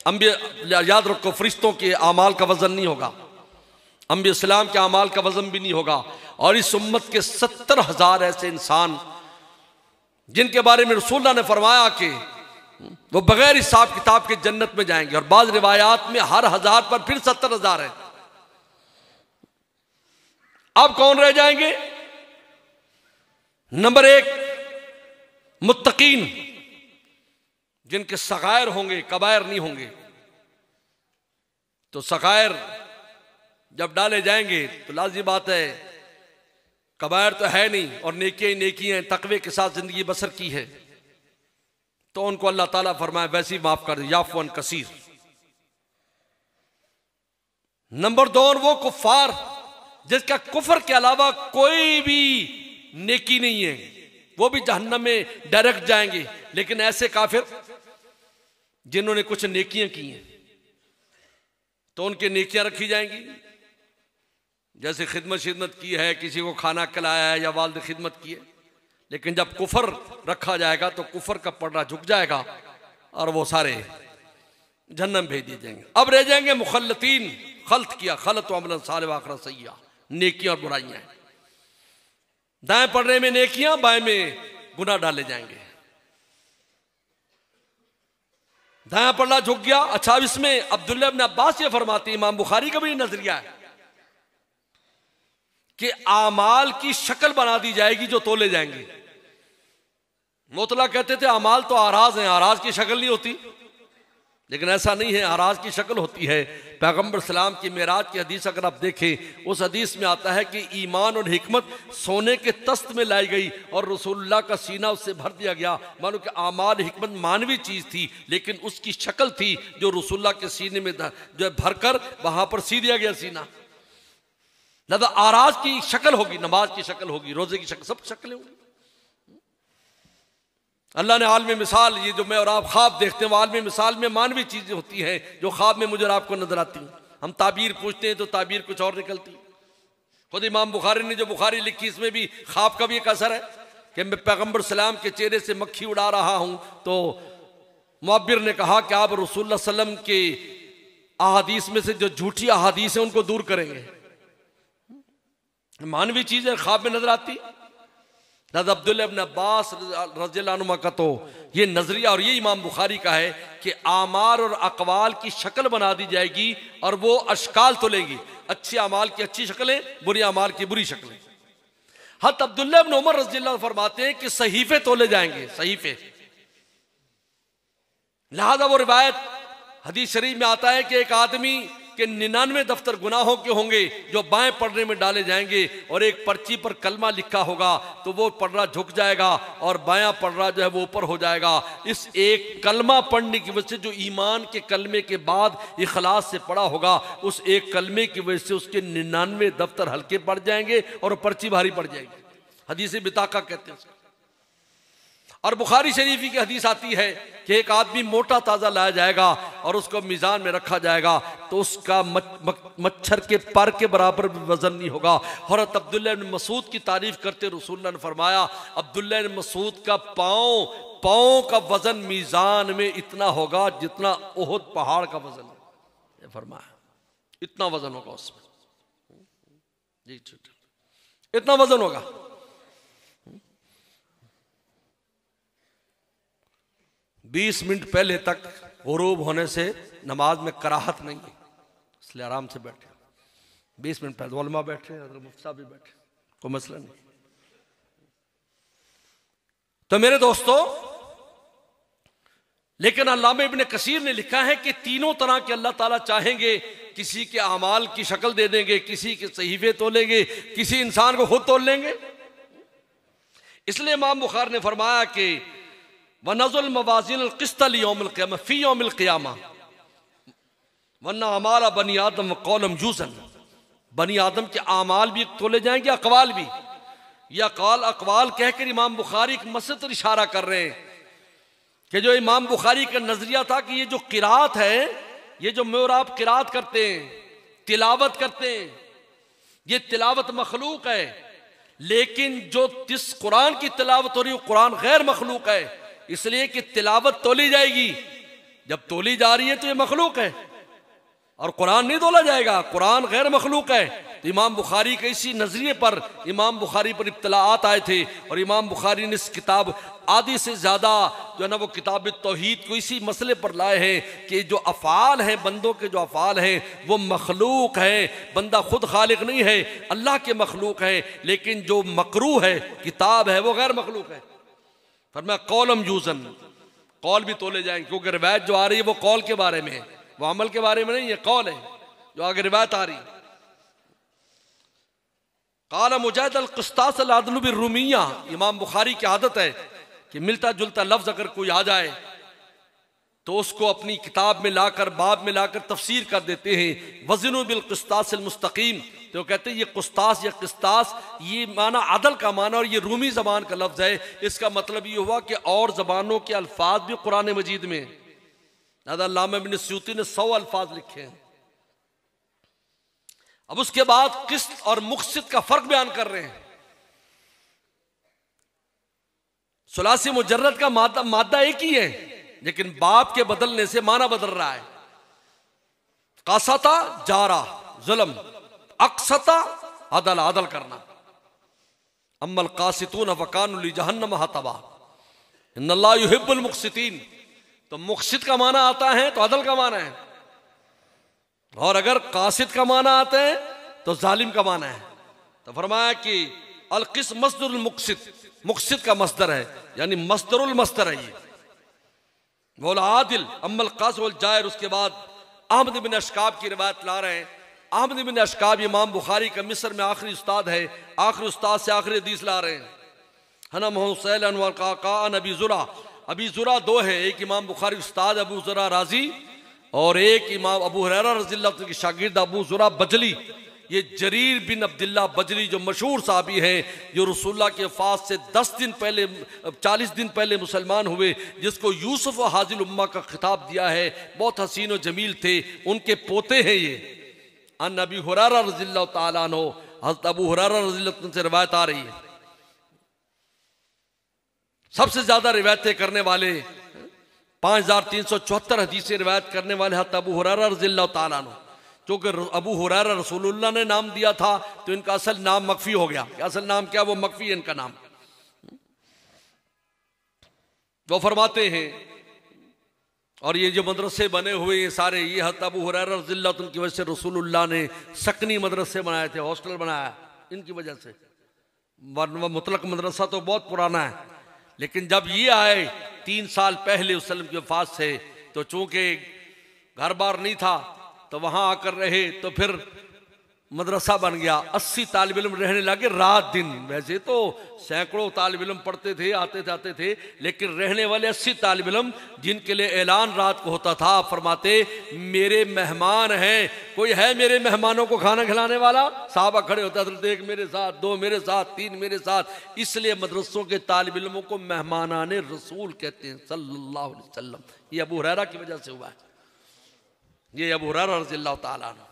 अंबिया याद रखो फरिश्तों के आमाल का वजन नहीं होगा, अंबिया सलाम के आमाल का वजन भी नहीं होगा। और इस उम्मत के 70,000 ऐसे इंसान जिनके बारे में रसूलुल्लाह ने फरमाया कि वो बगैर हिसाब किताब के जन्नत में जाएंगे, और बाज़ रिवायात में हर 1000 पर फिर 70,000 है। अब कौन रह जाएंगे? नंबर 1 मुत्तकीन, जिनके सगायर होंगे, कबायर नहीं होंगे। तो सगायर जब डाले जाएंगे तो लाज़िम बात है कबायर तो है नहीं और नेकियां ही नेकियां हैं, तकवे के साथ जिंदगी बसर की है, तो उनको अल्लाह ताला फरमाए वैसे ही माफ कर दे, याफ़ुअन कसीर। नंबर 2 वो कुफ़ार जिसका कुफर के अलावा कोई भी नेकी नहीं है, वो भी जहन्नम में डायरेक्ट जाएंगे। लेकिन ऐसे काफिर जिन्होंने कुछ नेकियां की हैं तो उनके नेकियां रखी जाएंगी, जैसे खिदमत की है, किसी को खाना खिलाया है या वालिद खिदमत की है। लेकिन जब कुफर रखा जाएगा तो कुफर का पलड़ा झुक जाएगा और वो सारे जहन्नम भेज दिए जाएंगे। अब रह जाएंगे मुखल्लतीन, खल्त किया, खलत अमलन सालिह व आखिरत सय्या, नेकियां और बुराइयां। दाएं पढ़ने में नेकियां, बाएं में गुनाह डाले जाएंगे। दाया पल्ला झुक गया। अच्छा, अब इसमें अब्दुल्ला इब्न अब्बास ये फरमाते, इमाम बुखारी का भी नजरिया है कि आमाल की शक्ल बना दी जाएगी जो तोले जाएंगे। मुतला कहते थे अमाल तो आराज हैं, आराज की शक्ल नहीं होती, लेकिन ऐसा नहीं है, आराज की शक्ल होती है। पैगंबर सलाम की मेराज की हदीस अगर आप देखें, उस हदीस में आता है कि ईमान और हिकमत सोने के तस्त में लाई गई और रसूलुल्लाह का सीना उससे भर दिया गया। मानो कि आमाल हिकमत मानवी चीज़ थी, लेकिन उसकी शक्ल थी जो रसूलुल्लाह के सीने में जो है भरकर वहां पर सी दिया गया सीना। लिहाजा आराज की शक्ल होगी, नमाज की शक्ल होगी, रोजे की शक्ल, सब शक्लें होंगी। अल्लाह ने आलम मिसाल, ये जो मैं और आप ख्वाब देखते हैं वो आलम मिसाल में मानवी चीज़ें होती हैं जो ख्वाब में मुझे और आपको नजर आती हैं। हम ताबीर पूछते हैं तो ताबीर कुछ और निकलती है। खुद इमाम बुखारी ने जो बुखारी लिखी इसमें भी ख्वाब का भी एक असर है कि मैं पैगम्बर सलाम के चेहरे से मक्खी उड़ा रहा हूँ, तो मुअब्बिर ने कहा कि आप रसूलुल्लाह सल्लम के अहादीस में से जो झूठी अहादीस है उनको दूर करेंगे। मानवी चीज़ें ख्वाब में नजर आती। हज़रत अब्दुल्लाह इब्न अब्बास रज़ियल्लाहु अन्हुमा का तो ये नजरिया और ये इमाम बुखारी का है कि आमार और अकवाल की शक्ल बना दी जाएगी और वो अशकाल तोलेंगी, अच्छे अमाल की अच्छी शक्लें, बुरी अमाल की बुरी शक्लें। हज़रत अब्दुल्लाह इब्न उमर रज़ियल्लाहु अन्हु फरमाते हैं कि सहीफे तोले जाएंगे, सहीफे। लिहाजा वो रिवायत हदीस शरीफ में आता है कि एक आदमी के 99 दफ्तर गुनाहों के होंगे जो बाएं पढ़ने में डाले जाएंगे और एक पर्ची पर कलमा लिखा होगा तो वो पढ़ना झुक जाएगा और बायां पढ़ना जो है वो ऊपर हो जाएगा। इस एक कलमा पढ़ने की वजह से जो ईमान के कलमे के बाद इखलास से पढ़ा होगा, उस एक कलमे की वजह से उसके 99 दफ्तर हल्के पड़ जाएंगे और पर्ची भारी पड़ जाएगी। हदीस बिताका कहते हैं। और बुखारी शरीफ की हदीस आती है कि एक आदमी मोटा ताज़ा लाया जाएगा और उसको मीज़ान में रखा जाएगा तो उसका मच्छर के पर के बराबर भी वजन नहीं होगा। हज़रत अब्दुल्लाह इब्न मसूद की तारीफ करते रसूलुल्लाह ने फरमाया, अब्दुल्लाह इब्न मसूद का पाँव का वजन मीज़ान में इतना होगा जितना ओहद पहाड़ का वजन है। फरमाया इतना वजन होगा उसमें, जी इतना वजन होगा। बीस मिनट पहले तक गुरूब होने से नमाज में कराहत नहीं है, इसलिए आराम से बैठे। 20 मिनट पहले उलमा बैठे, मुफ्ती साहब भी बैठे, कोई मसला नहीं। तो मेरे दोस्तों, लेकिन अल्लामा इब्न कसीर ने लिखा है कि तीनों तरह के अल्लाह ताला चाहेंगे, किसी के अमाल की शक्ल दे देंगे, किसी के सहीफे तोलेंगे, किसी इंसान को खुद तोल लेंगे। इसलिए इमाम बुखारी ने फरमाया कि वनज़ुल मवाज़िन क़िस्त लियौमिल क़ियामा फ़ी यौमिल क़ियामा वन्ना अमाल बनी आदम क़ौलम यूज़न। बनी आदम के आमाल भी तोले जाएंगे, अक़वाल भी। या अक़वाल कहकर इमाम बुखारी एक मसले पर इशारा कर रहे हैं कि जो इमाम बुखारी का नजरिया था कि ये जो क़िरात है, ये जो मैं और आप क़िरात करते हैं, तिलावत करते हैं, ये तिलावत मखलूक है, लेकिन जो जिस कुरान की तिलावत हो रही है कुरान गैर मखलूक है, इसलिए कि तिलावत तोली जाएगी। जब तोली जा रही है तो ये मखलूक है और कुरान नहीं तोला जाएगा, कुरान गैर मखलूक है। तो इमाम बुखारी के इसी नजरिए पर इमाम बुखारी पर इब्तलाआत आए थे और इमाम बुखारी ने इस किताब आधी से ज़्यादा जो है ना वो किताब तौहीद को इसी मसले पर लाए हैं कि जो अफ़ाल हैं, बंदों के जो अफ़ाल हैं वो मखलूक है। बंदा खुद खालिक नहीं है, अल्लाह के मखलूक है, लेकिन जो मकरू है, किताब है, वो गैर मखलूक है। फरमाया कौलम यूज़न, कौल भी तोले जाएंगे, क्योंकि रिवायत जो आ रही है वो कौल के बारे में है, वो अमल के बारे में नहीं है, कौल है जो आगे रिवायत आ रही। काला मुजाहिद अल क़िस्तास अल अदल बिर्रुमिया, इमाम बुखारी की आदत है कि मिलता जुलता लफ्ज़ अगर कोई आ जाए तो उसको अपनी किताब में लाकर, बाब में लाकर तफसीर कर देते हैं। वज़नु बिल क़िस्तास अल मुस्तक़ीम, तो कहते हैं ये कुस्तास या किस्तास, ये माना अदल का माना, और ये रूमी ज़बान का लफ्ज़ है। इसका मतलब ये हुआ कि और ज़बानों के अल्फाज भी कुरान मजीद में, अल्लामा इब्न सयूती ने 100 अल्फाज लिखे हैं। अब उसके बाद किस्त और मुक़सिद का फ़र्क बयान कर रहे हैं। सुलासी मुजर्रद का मादा एक ही है, लेकिन बाप के बदलने से माना बदल रहा है। कासता जारा जुल्म, अक्सता अदल, अदल करना। अम्मल कासितून फकानु ली जहन्नम हतबा इन्नल्लाह युहिब्बुल मुक़सितीन। तो मुक़सिद का माना आता है तो अदल का माना है, और अगर कासिद का माना आता है तो जालिम का माना है। तो फरमाया कि अल किस मस्दरुल मुक़सिद, मुक़सिद का मस्दर है, यानी मस्दरुल मस्दर है ये। वल आदिल अम्मल कास वल जायर। उसके बाद अहमद बिन अशकाब की रिवायत ला रहे हैं। अहमद बिन अशकाब इमाम बुखारी का मिस्र में आखिरी उस्ताद है, आखिरी उस्ताद से आखिरी हदीस ला रहे हैं। हनम हुसैन अनवर का अबी ज़ुरा, अबी ज़ुरा दो है, एक इमाम बुखारी उस्ताद अबू ज़ुरा राजी और एक इमाम अबू हुरैरा रज़ियल्लाहु अन्हु के शागिर्द अबू ज़ुरा बजली। ये जरीर बिन अब्दुल्ला बजरी जो मशहूर साहबी हैं, जो रसूलुल्लाह के वफ़ात से 10 दिन पहले 40 दिन पहले मुसलमान हुए, जिसको यूसुफ हाजिल उम्मा का खिताब दिया है, बहुत हसीन और जमील थे, उनके पोते हैं ये। अन अबी हुरैरा रज़ियल्लाहु ताला अन्हु, हज़रत अबू हुरैरा रज़ियल्लाहु अन्हु से रिवायत आ रही है। सबसे ज्यादा रिवायतें करने वाले 5374 हदीसें रिवायत करने वाले हज़रत अबू हुरैरा रज़ियल्लाहु ताला अन्हु, क्योंकि अबू हुरैरा रसूलुल्लाह ने नाम दिया था तो इनका असल नाम मकफी हो गया। असल नाम क्या, वो मकफी है इनका नाम। वो फरमाते हैं, और ये जो मदरसे बने हुए ये सारे, ये हज़रत अबू हुरैरा रज़ियल्लाहु अन्हु की वजह से रसूलुल्लाह ने सकनी मदरसे बनाए थे, हॉस्टल बनाया इनकी वजह से। वरना मुतलक मदरसा तो बहुत पुराना है, लेकिन जब ये आए 3 साल पहले वसल्लम की वफ़ात से, तो चूंकि घर बार नहीं था तो वहां आकर रहे, तो फिर मदरसा बन गया। 80 तालिब इल्म रहने लगे रात दिन। वैसे तो सैकड़ों तालिब इल्म पढ़ते थे, आते जाते थे, लेकिन रहने वाले 80 तालिब इल्म जिनके लिए ऐलान रात को होता था, फरमाते मेरे मेहमान हैं, कोई है मेरे मेहमानों को खाना खिलाने वाला? साहबा खड़े होता था, एक मेरे साथ, 2 मेरे साथ, 3 मेरे साथ। इसलिए मदरसों के तालिब इल्मों को मेहमानाने रसूल कहते हैं सल्लल्लाहु अलैहि वसल्लम। ये अबू हुरैरा की वजह से हुआ है। ये अबू हुरैरा रज़ियल्लाहु ताला अन्हु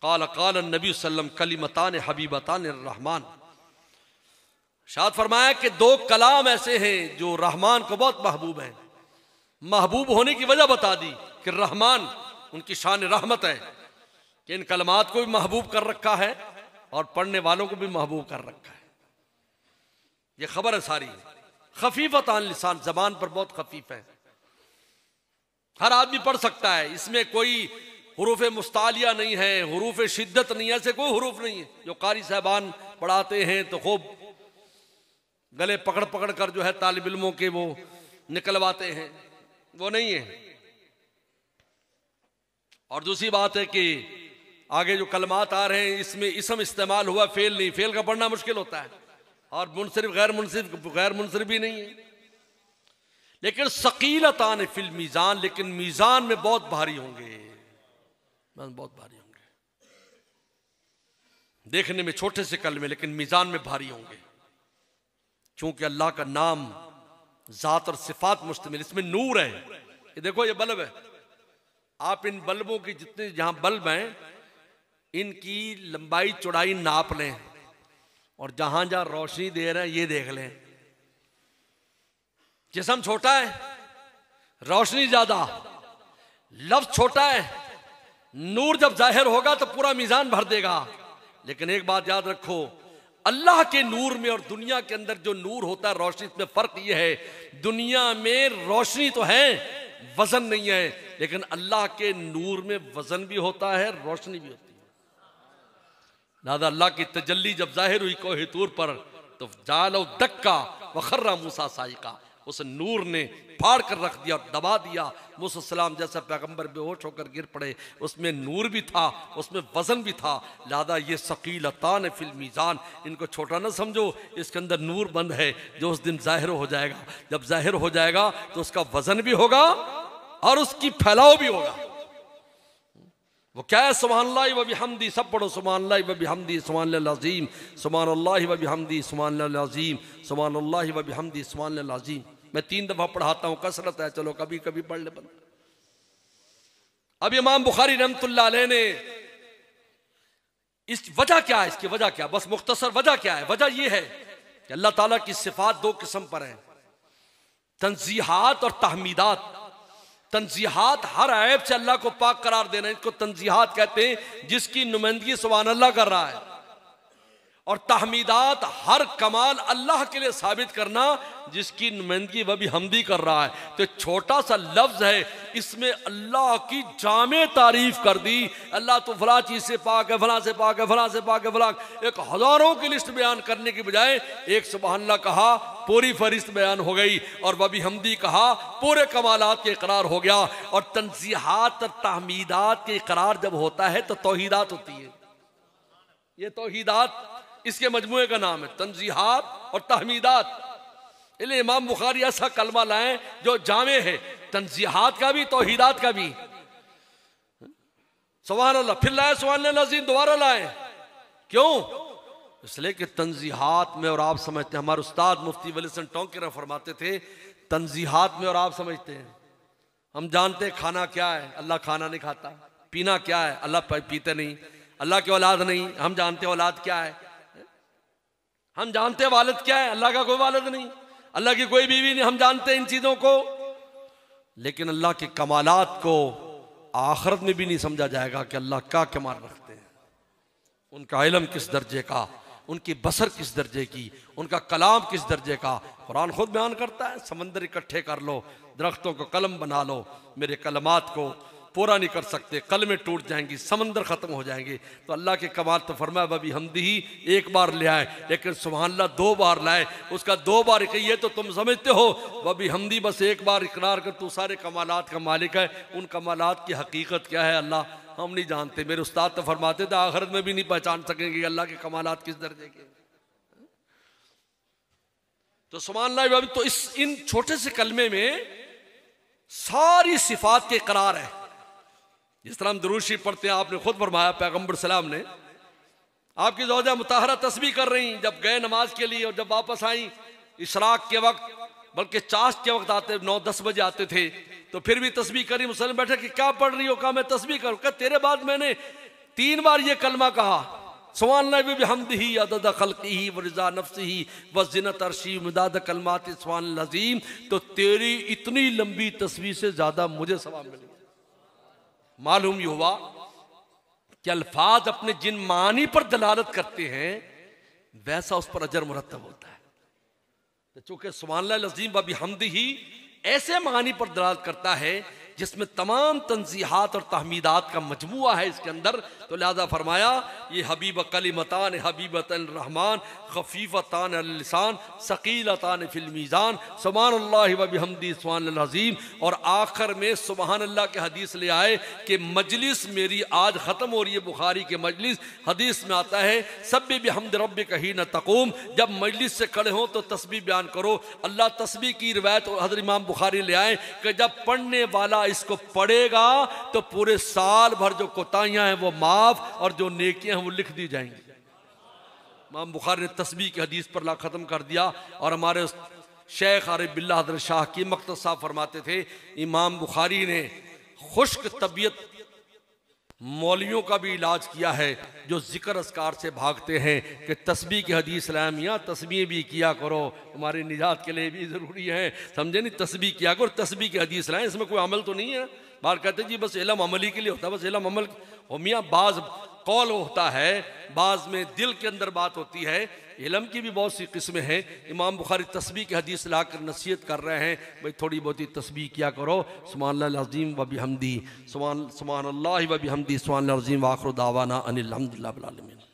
क़ाल क़ाल नबी सल्लम कलिमतान हबीबतान रहमान। शाद फरमाया कि 2 कलाम ऐसे हैं जो रहमान को बहुत महबूब हैं। महबूब होने की वजह बता दी कि रहमान उनकी शान रहमत है कि इन कलमात को भी महबूब कर रखा है और पढ़ने वालों को भी महबूब कर रखा है। ये खबर है सारी। खफीफतान लिसान, जबान पर बहुत खफीफ है, हर आदमी पढ़ सकता है। इसमें कोई हुरूफ मुस्तालिया नहीं है, हुरूफ शिद्दत नहीं है, ऐसे कोई हुरूफ नहीं है जो कारी साहबान पढ़ाते हैं तो खूब गले पकड़ पकड़ कर जो है तालिब इल्मों के वो निकलवाते हैं, वो नहीं है। और दूसरी बात है कि आगे जो कलमात आ रहे हैं इसमें इसम इस्तेमाल हुआ, फेल नहीं। फेल का पढ़ना मुश्किल होता है, और मुनसरिफ गैर मुनसरिफ भी नहीं है। लेकिन सकीलतान फिल मीज़ान, लेकिन मीज़ान में बहुत भारी होंगे, बहुत भारी होंगे। देखने में छोटे से कलमे, लेकिन मीज़ान में भारी होंगे, क्योंकि अल्लाह का नाम ज़ात और सिफात मुश्तमिल, इसमें नूर है। ये देखो, ये बल्ब है, आप इन बल्बों की जितने जहां बल्ब हैं इनकी लंबाई चौड़ाई नाप लें, और जहां जहां रोशनी दे रहे हैं ये देख लें। जिस्म छोटा है, रोशनी ज्यादा, लफ्ज छोटा है, नूर जब जाहिर होगा तो पूरा मीजान भर देगा। लेकिन एक बात याद रखो, अल्लाह के नूर में और दुनिया के अंदर जो नूर होता है, रोशनी, में फर्क यह है, दुनिया में रोशनी तो है, वजन नहीं है, लेकिन अल्लाह के नूर में वजन भी होता है, रोशनी भी होती है। लिहाजा अल्लाह की तजल्ली जब जाहिर हुई कोहे तूर पर, तो जालो दक्का वखर्रा मूसा साइका, उस नूर ने फाड़ कर रख दिया और दबा दिया। मूसा सलाम जैसा पैगंबर बेहोश होकर गिर पड़े। उसमें नूर भी था, उसमें वजन भी था। लिहाजा ये सकीलतान फिल मीज़ान, इनको छोटा ना समझो, इसके अंदर नूर बंद है जो उस दिन जाहिर हो जाएगा। जब जाहिर हो जाएगा तो उसका वजन भी होगा और उसकी फैलाव भी होगा। वो क्या है? सुभानअल्लाह व बिहम्दी, सब पढ़ो सुभानअल्लाह व बिहम्दी सुभानअल्लाह अज़ीम, सुभानअल्लाह व बिहम्दी सुभानअल्लाह अज़ीम, सुभानअल्लाह व बिहम्दी सुभानअल्लाह अज़ीम। मैं 3 दफा पढ़ाता हूं, कसरत है, चलो कभी कभी पढ़ ले बंद। अब इमाम बुखारी रहमतुल्लाह अलैह ने इस वजह क्या है, इसकी वजह क्या, बस मुख्तसर वजह क्या है? वजह यह है कि अल्लाह ताला की सिफात 2 किस्म पर है, तंज़ीहात और तहमीदात। तंज़ीहात हर ऐब से अल्लाह को पाक करार देना, इसको तंज़ीहात कहते हैं, जिसकी नुमाइंदगी सुभान अल्लाह कर रहा है। और तहमीदात हर कमाल अल्लाह के लिए साबित करना, जिसकी नुमाइंदगी वह भी हमदी कर रहा है। तो छोटा सा लफ्ज है, इसमें अल्लाह की जामे तारीफ कर दी। अल्लाह तो फला चीज से पाक है, फला से पाक है, फला से पाक है, फला, एक हजारों की लिस्ट बयान करने की बजाय एक सुभान अल्लाह कहा, पूरी फरिश्त बयान हो गई, और वह भी हमदी कहा, पूरे कमालात के इकरार हो गया। और तंज़ीहात और तहमीदात के इकरार जब होता है तो तौहीदात होती है। ये तौहीदात इसके मजमूए का नाम है, तंज़ीहात और तहमीदात। इसलिए इमाम बुखारी ऐसा कलमा लाए जो जामे है, तंज़ीहात का भी तौहीदात का भी। सुभान अल्लाह, फिर लाए सुभान अल्लाह अज़ीम, दोबारा लाए। क्यों? इसलिए कि तंजीहात में, और आप समझते हैं, हमारे उस्ताद मुफ्ती वली हसन टोंकेरा फरमाते थे, तंजीहात में और आप समझते हैं, हम जानते हैं खाना क्या है, अल्लाह खाना नहीं खाता। पीना क्या है, अल्लाह पीते नहीं। अल्लाह की औलाद नहीं, हम जानते हैं औलाद क्या है। हम जानते हैं वालिद क्या है, अल्लाह का कोई वालिद नहीं, अल्लाह की कोई बीवी नहीं, हम जानते हैं इन चीज़ों को। लेकिन अल्लाह के कमालात को आखिरत में भी नहीं समझा जाएगा कि अल्लाह क्या कमाल रखते हैं, उनका इल्म किस दर्जे का, उनकी बसर किस दर्जे की, उनका कलाम किस दर्जे का। कुरान खुद बयान करता है, समंदर इकट्ठे कर लो, दरख्तों को कलम बना लो, मेरे कलमात को पूरा नहीं कर सकते, कलमें टूट जाएंगी, समंदर ख़त्म हो जाएंगे। तो अल्लाह के कमाल तो फरमाया वबी हमदी ही एक बार ले आए, लेकिन सुभान अल्लाह 2 बार लाए। उसका 2 बार कहिए तो तुम समझते हो वबी हमदी बस एक बार इकरार कर, तू सारे कमालात का मालिक है। उन कमालात की हकीकत क्या है अल्लाह हम नहीं जानते। मेरे उस्ताद तो फरमाते थे आखिरत में भी नहीं पहचान सकेंगे अल्लाह के कमालात किस दर्जे के। तो सुभान अल्लाह, तो इन छोटे से कलमे में सारी सिफात के इकरार है। जिस तरह हम दुरूद शरीफ पढ़ते हैं, आपने खुद फरमाया पैगंबर सलाम ने, आपकी ज़ौजा मुताहरा तस्बीह कर रही, जब गए नमाज के लिए और जब वापस आई इशराक के वक्त, बल्कि चाश के वक्त आते, 9-10 बजे आते थे, तो फिर भी तस्बीह करी। मुसलमान बैठे कि क्या पढ़ रही हो? कहा मैं तस्बीह करूं। कहा तेरे बाद मैंने 3 बार ये कलमा कहा, सुभान अल्लाह बिहम्दिही अदद खल्क़िही व रिज़ा नफ्सिही व ज़िनत अर्शी मिदाद कलमाति सुभान अल्लाह अज़ीम। तो तेरी इतनी लंबी तस्बीह से ज्यादा मुझे सवाब मिलेगा। मालूम ये हुआ कि अल्फाज अपने जिन मानी पर दलालत करते हैं वैसा उस पर अजर मुरत्तब होता है। तो चूंकि सुभान अल्लाह अज़ीम व बिहम्दिही ऐसे मानी पर दलालत करता है जिसमें तमाम तंज़ीहात और तहमीदात का मजमुआ है इसके अंदर, तो लिहाजा फरमाया ये हबीब कलिमतान हबीबतन रहमान खफीफतान अल लिसान सकीलतान फिल मीज़ान सुभान अल्लाह व बिहम्दी सुभान अल्लाह अज़ीम। और आखिर में सुभान अल्लाह के हदीस ले आए कि मजलिस मेरी आज ख़त्म हो रही है, बुखारी के मजलिस, हदीस में आता है सब्बि बिहम्दि रब्बिका हीना तक़ूम, जब मजलिस से खड़े हो तो तस्बीह बयान करो। अल्लाह तस्बीह की रिवायत और हज़रत इमाम बुखारी ले आए कि जब पढ़ने वाला इसको पढ़ेगा तो पूरे साल भर जो कोताहियां हैं वो माफ और जो नेकियां हैं वो लिख दी जाएंगी। इमाम बुखारी ने तस्बीह की हदीस पर ला खत्म कर दिया। और हमारे शेख आरिफ बिल्लाह हज़रत शाह की मक़्तद साहब फरमाते थे, इमाम बुखारी ने खुश्क तबीयत मौलवियों का भी इलाज किया है जो जिक्र अस्कार से भागते हैं कि तस्बीह की हदीस लाया मियाँ तस्बीह भी किया करो, तुम्हारी निजात के लिए भी ज़रूरी है, समझे नहीं, तस्बीह किया करो, तस्बीह की हदीस लाएं, इसमें कोई अमल तो नहीं है। बार कहते जी बस इल्म अमली के लिए होता है, बस इल्म अमल हो मियाँ, बाज़ कौल होता है, बाज़ में दिल के अंदर बात होती है। इल्म की भी बहुत सी किस्में हैं। इमाम बुखारी तस्बीह की हदीस लाकर नसीहत कर रहे हैं, भाई थोड़ी बहुत ही तस्बीह किया करो, सुभान अल्लाह अज़ीम व बिहम्दी सुभान अल्लाह व बिहम्दी सुभान अल्लाह अज़ीम व आखिरु दावाना अनिल हम्दुलिल्लाहि रब्बिल आलमीन।